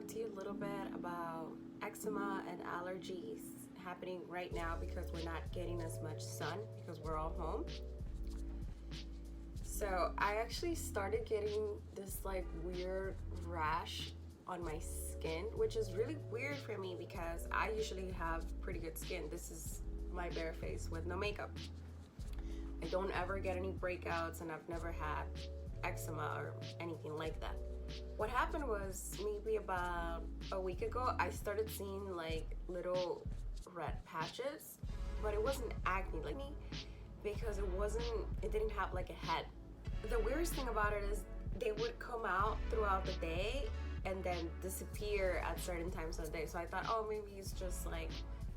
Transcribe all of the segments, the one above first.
talk to you a little bit about eczema and allergies happening right now because we're not getting as much sun because we're all home. So I actually started getting this like weird rash on my skin, which is really weird for me because I usually have pretty good skin. This is my bare face with no makeup. I don't ever get any breakouts and I've never had eczema or anything like that. What happened was maybe about a week ago, I started seeing like little red patches, but it wasn't acne like me because it didn't have like a head. The weirdest thing about it is they would come out throughout the day and then disappear at certain times of the day. So I thought, oh, maybe it's just like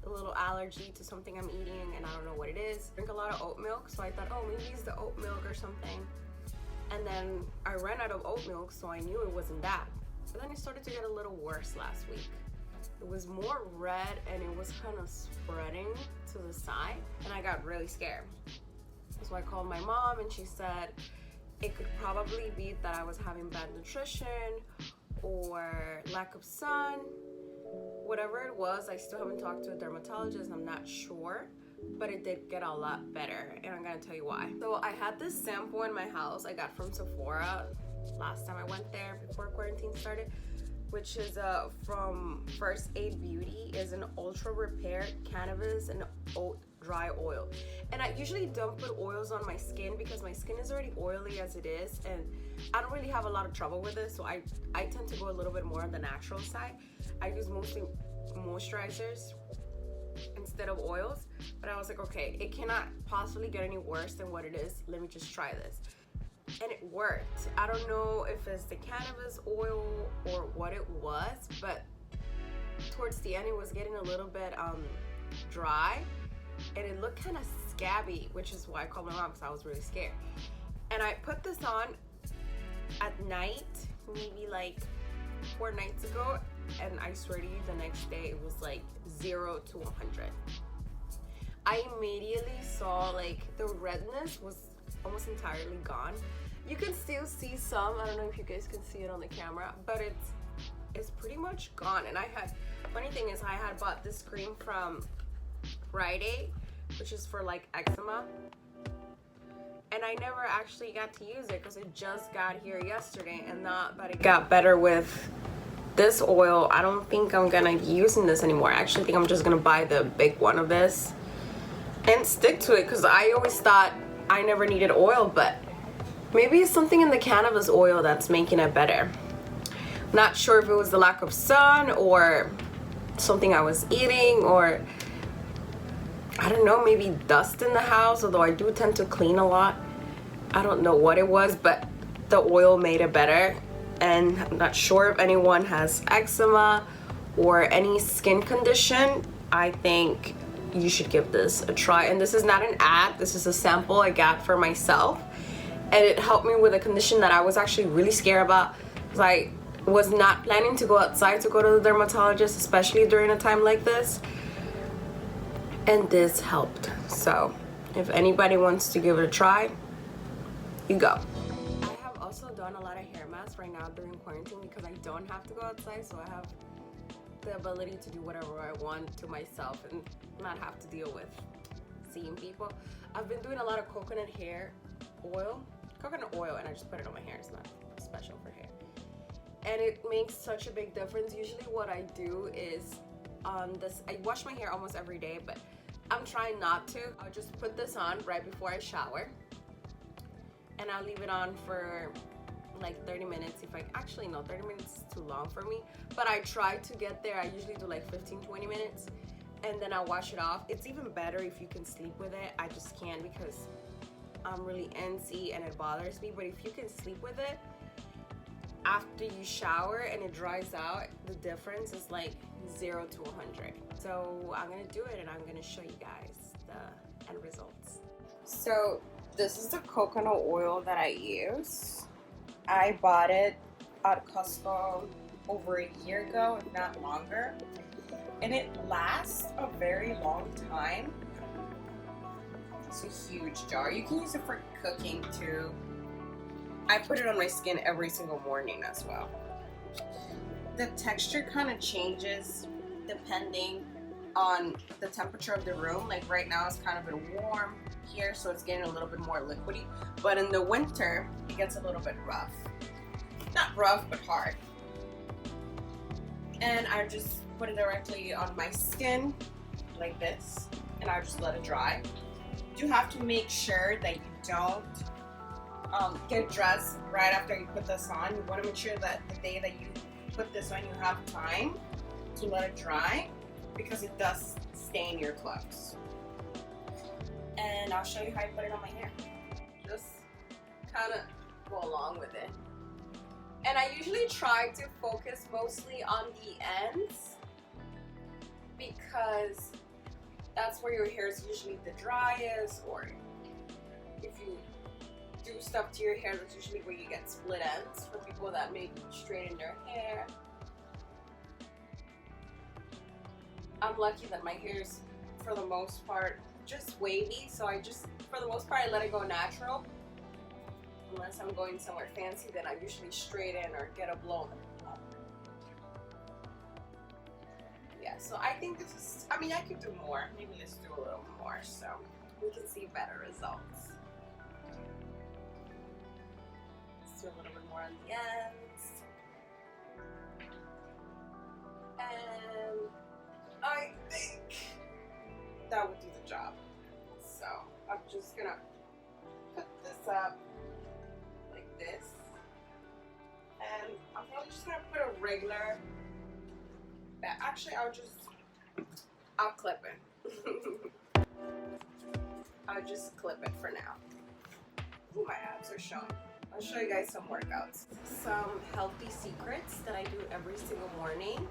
a little allergy to something I'm eating and I don't know what it is. I drink a lot of oat milk, so I thought, oh, maybe it's the oat milk or something. And then I ran out of oat milk, so I knew it wasn't that. But then it started to get a little worse last week. It was more red and it was kind of spreading to the side, and I got really scared. So I called my mom and she said it could probably be that I was having bad nutrition or lack of sun. Whatever it was, I still haven't talked to a dermatologist, I'm not sure, but it did get a lot better, and I'm gonna tell you why. So I had this shampoo in my house I got from Sephora last time I went there before quarantine started, which is from First Aid Beauty. Is an ultra repair cannabis and oat dry oil. And I usually don't put oils on my skin because my skin is already oily as it is, and I don't really have a lot of trouble with it, so I tend to go a little bit more on the natural side. I use mostly moisturizers instead of oils, but I was like, okay, it cannot possibly get any worse than what it is. Let me just try this. And it worked. I don't know if it's the cannabis oil or what it was, but towards the end it was getting a little bit dry and it looked kind of scabby, which is why I called my mom because I was really scared. And I put this on at night, maybe like 4 nights ago, and I swear to you, the next day it was like 0 to 100. I immediately saw like the redness was almost entirely gone. You can still see some, I don't know if you guys can see it on the camera, but it's pretty much gone. And funny thing is I had bought this cream from Friday, which is for like eczema, and I never actually got to use it because it just got here yesterday, and not that it got better with this oil. I don't think I'm gonna be using this anymore. I actually think I'm just gonna buy the big one of this and stick to it because I always thought I never needed oil, but maybe it's something in the cannabis oil that's making it better. Not sure if it was the lack of sun or something I was eating, or I don't know, maybe dust in the house, although I do tend to clean a lot. I don't know what it was, but the oil made it better. And I'm not sure if anyone has eczema or any skin condition. I think you should give this a try. And this is not an ad, this is a sample I got for myself, and it helped me with a condition that I was actually really scared about because I was not planning to go outside to go to the dermatologist, especially during a time like this, and this helped. So if anybody wants to give it a try, you go. I have also done a lot of hair masks right now during quarantine because I don't have to go outside, so I have the ability to do whatever I want to myself and not have to deal with seeing people. I've been doing a lot of coconut oil, and I just put it on my hair. It's not special for hair, and it makes such a big difference. Usually what I do is I wash my hair almost every day, but I'm trying not to. I'll just put this on right before I shower, and I'll leave it on for like 30 minutes. No, 30 minutes is too long for me, but I try to get there. I usually do like 15-20 minutes, and then I'll wash it off. It's even better if you can sleep with it. I just can't because I'm really antsy and it bothers me, but if you can sleep with it after you shower and it dries out, the difference is like 0 to 100. So I'm gonna do it and I'm gonna show you guys the end results. So this is the coconut oil that I use. I bought it at Cotsco over a year ago, if not longer, and it lasts a very long time. It's a huge jar. You can use it for cooking too. I put it on my skin every single morning as well. the texture kind of changes depending on the temperature of the room. Like right now it's kind of a bit warm here, so it's getting a little bit more liquidy, but in the winter it gets a little bit rough. Not rough, but hard. And I just put it directly on my skin like this, and I just let it dry. You have to make sure that you don't get dressed right after you put this on. You want to make sure that the day that you put this on, you have time to let it dry, because it does stain your clothes. And I'll show you how I put it on my hair. Just kind of go along with it. And I usually try to focus mostly on the ends, because that's where your hair is usually the driest, or if you do stuff to your hair, that's usually where you get split ends for people that may straighten their hair. I'm lucky that my hair is, for the most part, just wavy, so for the most part, I let it go natural. Unless I'm going somewhere fancy, then I usually straighten or get a blow. Yeah, so I think this is, I mean, I could do more. Maybe let's do a little more so we can see better results. Let's do a little bit more on the ends. And I think that would do the job. So I'm just gonna put this up like this, and I'm probably just gonna put a regular, actually I'll clip it. I'll just clip it for now. Ooh, my abs are showing. I'll show you guys some workouts. Some healthy secrets that I do every single morning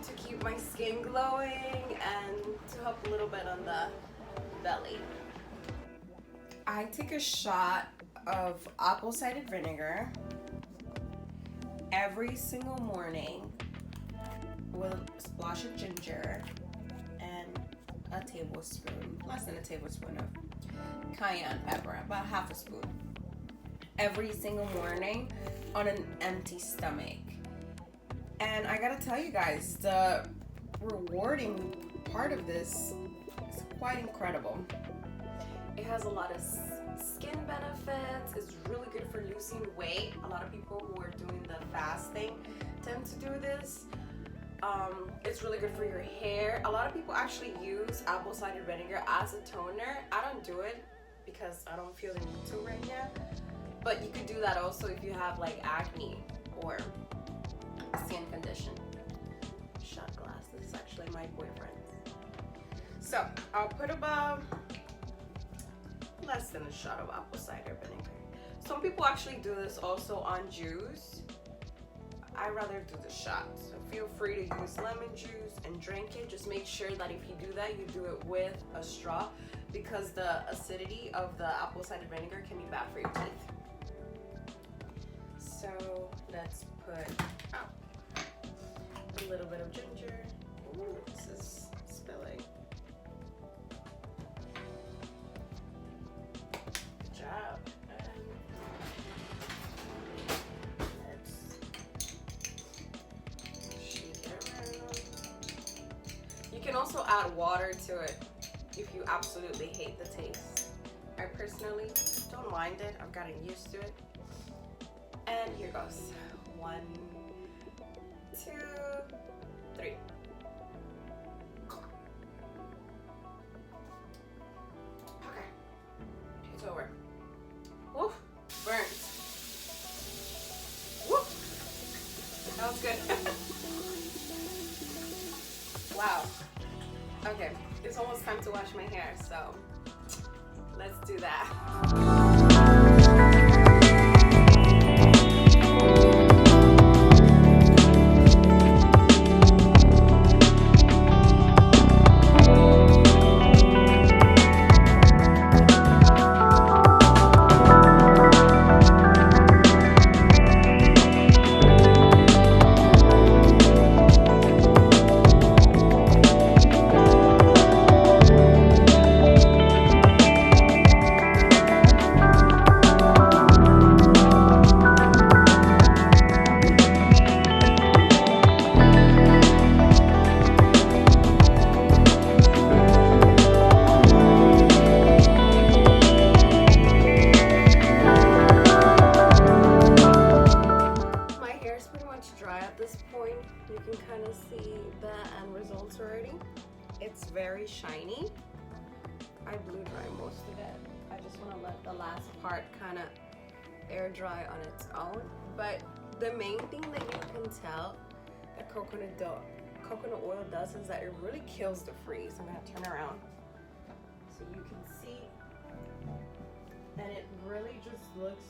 to keep my skin glowing and to help a little bit on the belly. I take a shot of apple cider vinegar every single morning with a splash of ginger and a tablespoon, less than a tablespoon of cayenne pepper, about half a spoon, every single morning on an empty stomach. And I gotta tell you guys, the rewarding part of this is quite incredible. It has a lot of skin benefits. It's really good for losing weight. A lot of people who are doing the fasting tend to do this. It's really good for your hair. A lot of people actually use apple cider vinegar as a toner. I don't do it because I don't feel the need to right now. But you could do that also if you have like acne or skin condition. Shot glass. This is actually my boyfriend. So I'll put about less than a shot of apple cider vinegar. Some people actually do this also on juice. I rather do the shot. So feel free to use lemon juice and drink it. Just make sure that if you do that, you do it with a straw, because the acidity of the apple cider vinegar can be bad for your teeth. So let's put a little bit of ginger. Ooh, this is spilling. Good job. And let's shake it around. You can also add water to it if you absolutely hate the taste. I personally don't mind it. I've gotten used to it. And here goes. 1, 2, 3. Okay, it's over. Woof, burns. Woof, that was good. Wow. Okay, it's almost time to wash my hair, so let's do that. already. It's very shiny. I blew dry most of it. I just want to let the last part kind of air dry on its own. But the main thing that you can tell that coconut oil does is that it really kills the frizz. I'm gonna turn around so you can see, and it really just looks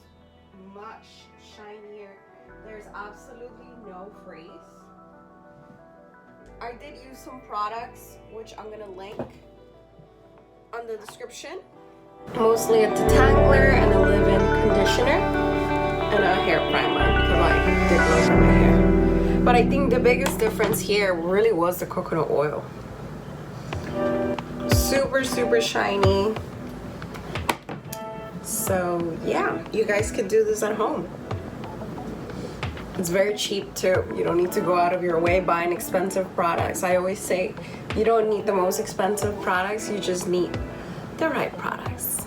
much shinier. There's absolutely no frizz. I did use some products which I'm gonna link on the description. Mostly a detangler and a leave-in conditioner and a hair primer because I did blow dry my hair. But I think the biggest difference here really was the coconut oil. Super, super shiny. So yeah, you guys could do this at home. It's very cheap too. You don't need to go out of your way buying expensive products. I always say you don't need the most expensive products, you just need the right products.